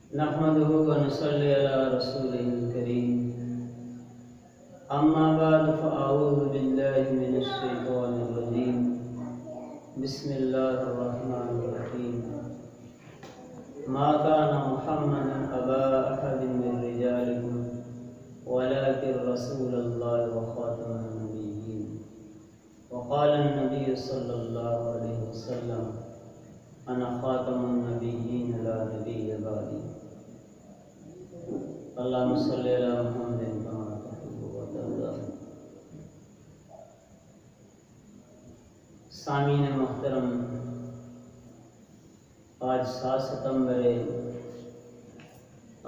نحمده ونصلي على رسوله الكريم أما بعد فأعوذ بالله من الشيطان الرجيم بسم الله الرحمن الرحيم ما كان محمد أبا أحد من رجالكم ولكن رسول الله وخاتم النبيين وقال النبي صلى الله عليه وسلم أنا خاتم النبيين لا نبي بعدي اللهم صل على محمد كما تحب وترضى۔ سامعین محترم، آج 7 ستمبر ہے۔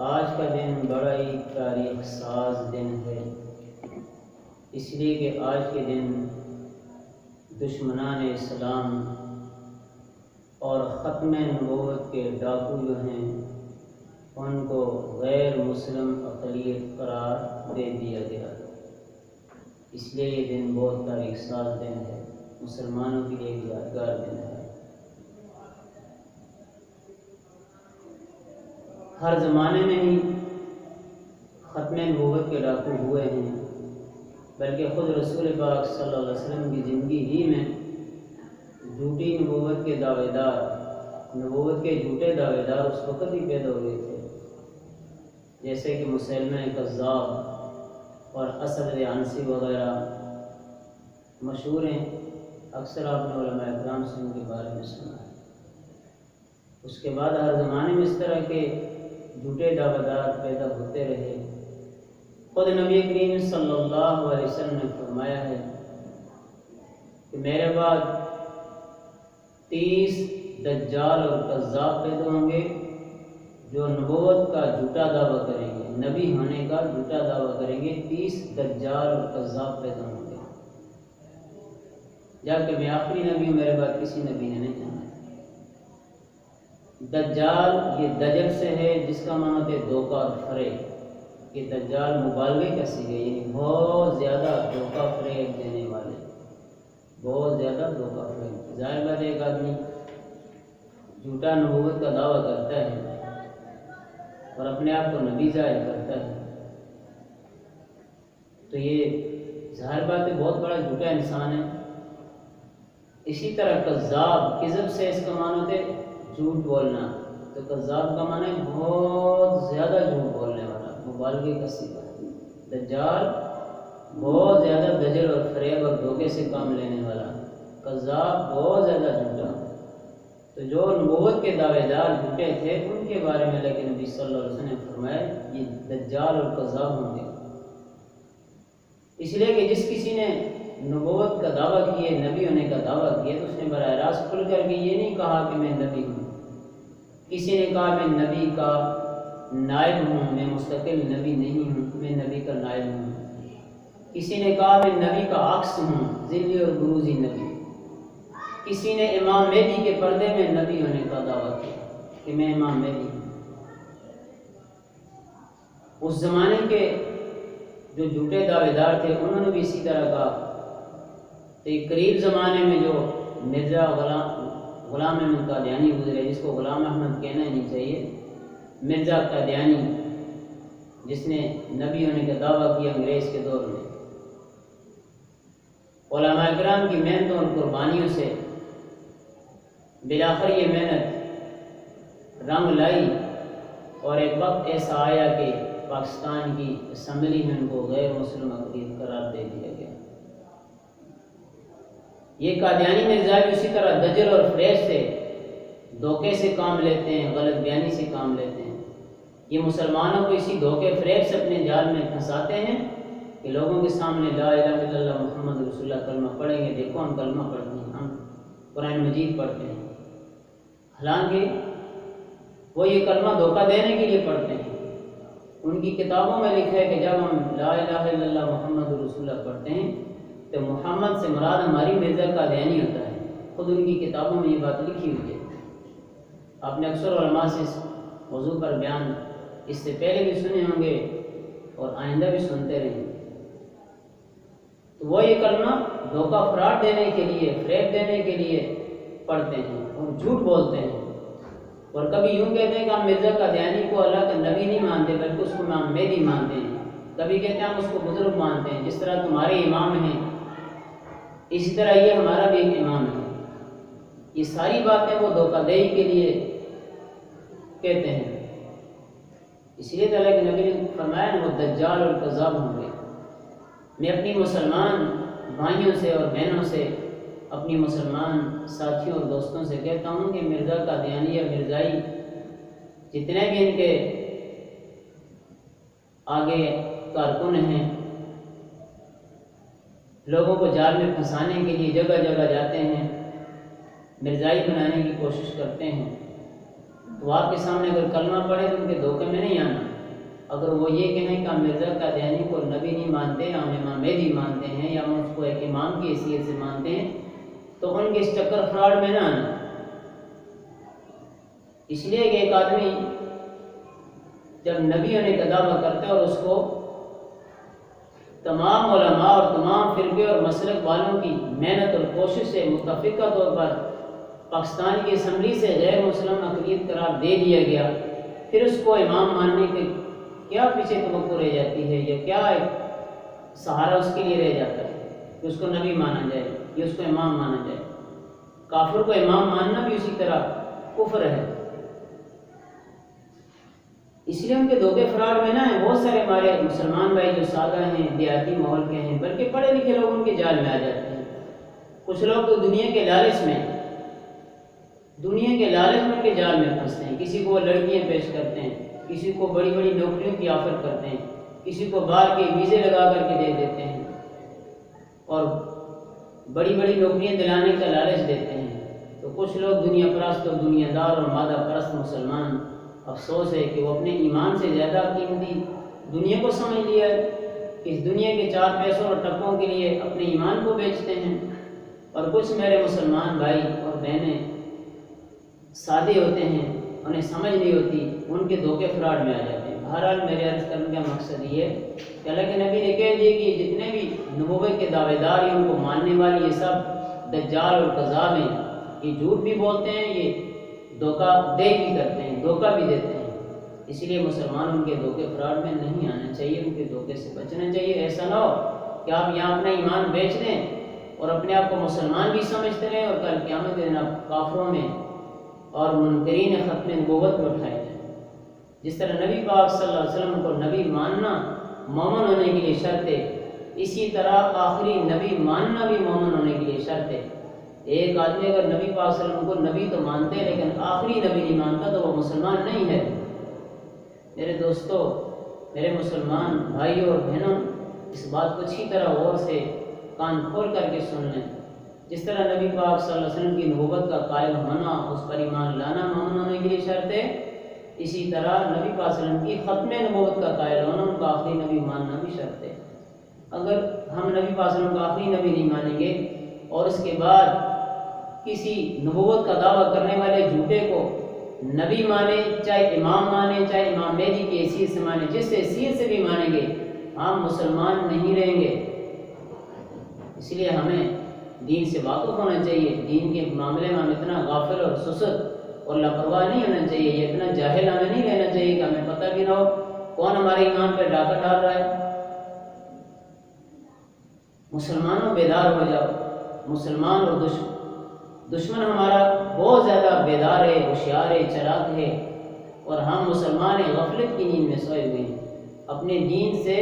آج کا دن بڑا ہی تاریخ ساز دن ہے، اس لیے کہ آج کے دن دشمنان اسلام اور ختم نبوت کے ڈاکو جو ہیں ان کو غیر مسلم اقلیت قرار دے دیا گیا، اس لیے یہ دن بہت تاریخ ساز دن ہے، مسلمانوں کے لیے ایک یادگار دن ہے۔ ہر زمانے میں ہی ختم نبوت کے ڈاکو ہوئے ہیں، بلکہ خود رسول پاک صلی اللہ علیہ وسلم کی زندگی ہی میں جھوٹی نبوت کے دعوے دار، نبوت کے جھوٹے دعوے دار اس وقت ہی پیدا ہوئے تھے، جیسے کہ مسیلمہ کذاب اور اسد عنسی وغیرہ مشہور ہیں، اکثر آپ نے علماء اکرام سے ان کے بارے میں سنا ہے۔ اس کے بعد ہر زمانے میں اس طرح کے جھوٹے دعوے دار پیدا ہوتے رہے۔ خود نبی کریم صلی اللہ علیہ وسلم نے فرمایا ہے کہ میرے بعد 30 دجال اور کذاب پیدا ہوں گے جو نبوت کا جھوٹا دعویٰ کریں گے، نبی ہونے کا جھوٹا دعویٰ کریں گے۔ 30 دجال اور کذاب پیدا ہوں گے، جبکہ میں آخری نبی ہوں، میرے بعد کسی نبی نے نہیں کہا۔ دجال یہ دجل سے ہے، جس کا معنی ہے دھوکہ اور فریب۔ یہ دجال مبالغے کا صیغہ، یعنی بہت زیادہ دھوکہ فریب دینے والے، بہت زیادہ دھوکہ فریب۔ ظاہر بات ایک آدمی جھوٹا نبوت کا دعویٰ کرتا ہے اور اپنے آپ کو نبی ظاہر کرتا ہے تو یہ ظاہر بات ہے بہت بڑا جھوٹا انسان ہے۔ اسی طرح کذاب، کذب سے اس کا معنی ہے جھوٹ بولنا، تو کذاب کا معنی ہے بہت زیادہ جھوٹ بولنے والا، مبالغے کا صیغہ۔ دجال بہت زیادہ دجل اور فریب اور دھوکے سے کام لینے والا، کذاب بہت زیادہ جھوٹا۔ تو جو نبوت کے دعوے دار جھوٹے تھے ان کے بارے میں لیکن نبی صلی اللہ علیہ وسلم نے فرمایا یہ دجال اور کذاب ہوں گے، اس لیے کہ جس کسی نے نبوت کا دعویٰ کیے، نبی ہونے کا دعویٰ کیا، تو اس نے براہ راست کھل کر کے یہ نہیں کہا کہ میں نبی ہوں۔ کسی نے کہا میں نبی کا نائب ہوں، میں مستقل نبی نہیں ہوں، میں نبی کا نائب ہوں۔ کسی نے کہا میں نبی کا عکس ہوں، ذلی اور بروزی نبی۔ کسی نے امام مہدی کے پردے میں نبی ہونے کا دعویٰ کیا کہ میں امام مہدی ہوں۔ اس زمانے کے جو جھوٹے دعوے دار تھے انہوں نے بھی اسی طرح کہا۔ تو ایک قریب زمانے میں جو مرزا غلام احمد قادیانی گزرے، جس کو غلام احمد کہنا ہی نہیں چاہیے، مرزا قادیانی، جس نے نبی ہونے کا دعویٰ کیا انگریز کے دور میں، علماء کرام کی محنتوں اور قربانیوں سے بالآخر یہ محنت رنگ لائی اور ایک وقت ایسا آیا کہ پاکستان کی اسمبلی میں ان کو غیر مسلم اقلیت قرار دے دیا گیا۔ یہ قادیانی مرزا بھی اسی طرح دجل اور فریب سے، دھوکے سے کام لیتے ہیں، غلط بیانی سے کام لیتے ہیں۔ یہ مسلمانوں کو اسی دھوکے فریب سے اپنے جال میں پھنساتے ہیں کہ لوگوں کے سامنے لا الہ الا اللہ محمد رسول اللہ کلمہ پڑھیں گے، دیکھو ہم کلمہ پڑھتے ہیں، ہم قرآن مجید پڑھتے ہیں، حالانکہ وہ یہ کلمہ دھوکہ دینے کے لیے پڑھتے ہیں۔ ان کی کتابوں میں لکھا ہے کہ جب ہم لا الہ الا اللہ محمد رسول اللہ پڑھتے ہیں تو محمد سے مراد ہماری مرزا قادیانی ہوتا ہے، خود ان کی کتابوں میں یہ بات لکھی ہوئی ہے۔ آپ نے اکثر علماء سے اس موضوع پر بیان اس سے پہلے بھی سنے ہوں گے اور آئندہ بھی سنتے رہیں گے۔ تو وہ یہ کلمہ دھوکہ فراڈ دینے کے لیے، فریب دینے کے لیے پڑھتے ہیں اور جھوٹ بولتے ہیں۔ اور کبھی یوں کہتے ہیں کہ ہم مرزا قادیانی کو اللہ کا نبی نہیں مانتے بلکہ اس کو امام مہدی مانتے ہیں، کبھی کہتے ہیں ہم اس کو بزرگ مانتے ہیں، جس طرح تمہارے امام ہیں اسی طرح یہ ہمارا بھی ایک امام ہے۔ یہ ساری باتیں وہ دھوکہ دہی کے لیے کہتے ہیں۔ اس لیے تعالیٰ کے نبی نے فرمایا وہ دجال اور کذاب ہوں گے۔ میں اپنی مسلمان بھائیوں سے اور بہنوں سے، اپنی مسلمان ساتھیوں اور دوستوں سے کہتا ہوں کہ مرزا قادیانی یا مرزائی جتنے بھی ان کے آگے کارکن ہیں، لوگوں کو جال میں پھنسانے کے لیے جگہ جگہ جاتے ہیں، مرزائی بنانے کی کوشش کرتے ہیں، تو آپ کے سامنے اگر کلمہ پڑھے تو ان کے دھوکے میں نہیں آنا۔ اگر وہ یہ کہیں کہ ہم مرزا قادیانی کو نبی نہیں مانتے، ہم امام مہدی مانتے ہیں یا ہم اس کو ایک امام کی حیثیت سے مانتے ہیں، تو ان کے اس چکر فراڈ میں نہ آنا۔ اس لیے کہ ایک آدمی جب نبی ہونے کا دعویٰ کرتا ہے اور اس کو تمام علماء اور تمام فرقے اور مسلک والوں کی محنت اور کوشش سے متفقہ طور پر پاکستان کی اسمبلی سے غیر مسلم اقلیت قرار دے دیا گیا، پھر اس کو امام ماننے کے کیا پیچھے توقع رہ جاتی ہے یا کیا سہارا اس کے لیے رہ جاتا ہے کہ اس کو نبی مانا جائے یا اس کو امام مانا جائے؟ کافر کو امام ماننا بھی اسی طرح کفر ہے۔ اس لیے ان کے دھوکے فراڈ میں نہ ہیں۔ بہت سارے ہمارے مسلمان بھائی جو سادہ ہیں، دیہاتی ماحول کے ہیں، بلکہ پڑھے لکھے لوگ ان کے جال میں آ جاتے ہیں۔ کچھ لوگ تو دنیا کے لالچ میں ان کے جال میں پھنستے ہیں۔ کسی کو لڑکیاں پیش کرتے ہیں، کسی کو بڑی بڑی نوکریوں کی آفر کرتے ہیں، کسی کو باہر کے ویزے لگا کر کے دے دیتے ہیں اور بڑی بڑی نوکریاں دلانے کا لالچ دیتے ہیں۔ تو کچھ لوگ دنیا پرست اور دنیا دار اور مادہ پرست مسلمان، افسوس ہے کہ وہ اپنے ایمان سے زیادہ قیمتی دنیا کو سمجھ لیا ہے کہ اس دنیا کے چار پیسوں اور ٹکوں کے لیے اپنے ایمان کو بیچتے ہیں۔ اور کچھ میرے مسلمان بھائی اور بہنیں سادے ہوتے ہیں، انہیں سمجھ نہیں ہوتی، ان کے دھوکے فراڈ میں آ جاتے ہیں۔ بہرحال میرے عرض کرنے کا مقصد یہ ہے کہ اللہ کے نبی نے کہہ دیا کہ جتنے بھی نبوت کے دعوے دار ہیں، ان کو ماننے والے یہ سب دجال اور کذاب ہیں، یہ جھوٹ بھی بولتے ہیں، یہ دھوکہ دے بھی کرتے ہیں، دھوکہ بھی دیتے ہیں۔ اس لیے مسلمان ان کے دھوکے فراڈ میں نہیں آنا چاہیے، ان کے دھوکے سے بچنا چاہیے۔ ایسا نہ ہو کہ آپ یہاں اپنا ایمان بیچ دیں اور اپنے آپ کو مسلمان بھی سمجھتے رہیں اور کل قیامت کے دن آپ کافروں میں اور منکرین ختم نبوت میں اٹھائے جائیں۔ جس طرح نبی پاک صلی اللہ علیہ وسلم کو نبی ماننا مومن ہونے کے لیے شرط ہے، اسی طرح آخری نبی ماننا بھی مومن ہونے کے لیے شرط ہے۔ ایک آدمی اگر نبی پاک صلی اللہ علیہ وسلم کو نبی تو مانتے ہیں لیکن آخری نبی نہیں مانتا تو وہ مسلمان نہیں ہے۔ میرے دوستو، میرے مسلمان بھائیوں اور بہنوں، اس بات کو اچھی طرح غور سے کان کھول کر کے سن لیں۔ جس طرح نبی پاک صلی اللہ علیہ وسلم کی نبوت کا قائل ہونا، اس پر ایمان لانا مومن ہونے کے لیے شرط ہے، اسی طرح نبی پاک صلی اللہ علیہ وسلم کی ختم نبوت کا قائل ہونا، ان کا آخری نبی ماننا بھی شرط ہے۔ اگر ہم نبی پاک صلی اللہ علیہ وسلم کا آخری نبی نہیں مانیں گے اور اس کے بعد کسی نبوت کا دعویٰ کرنے والے جھوٹے کو نبی مانے، چاہے امام مانے، چاہے امام مہدی کی حیثیت سے مانے، جس حیثیت سے بھی مانیں گے، ہم مسلمان نہیں رہیں گے۔ اس لیے ہمیں دین سے واقف ہونا چاہیے، دین کے معاملے میں ہم اتنا غافل اور سست اور لاپرواہ نہیں ہونا چاہیے، یہ اتنا جاہل ہمیں نہیں رہنا چاہیے کہ ہمیں پتہ بھی نہ ہو کون ہمارے ایمان پہ ڈاکہ ڈال رہا ہے۔ مسلمانوں بیدار ہو جاؤ۔ مسلمان اور دشمن ہمارا بہت زیادہ بیدار ہے، ہوشیار ہے، چلاک ہے، اور ہم مسلمان غفلت کی نیند میں سوئے ہوئے ہیں، اپنے دین سے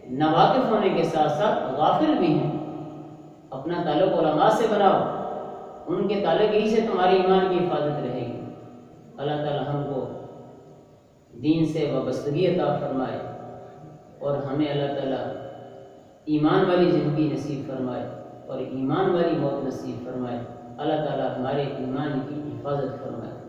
ناواقف ہونے کے ساتھ ساتھ غافل بھی ہیں۔ اپنا تعلق علماء سے بناؤ، ان کے تعلق ہی سے تمہاری ایمان کی حفاظت رہے گی۔ اللہ تعالی ہم کو دین سے وابستگی عطا فرمائے اور ہمیں اللہ تعالی ایمان والی زندگی نصیب فرمائے اور ایمان والی موت نصیب فرمائے۔ اللہ تعالی ہمارے ایمان کی حفاظت فرمائے۔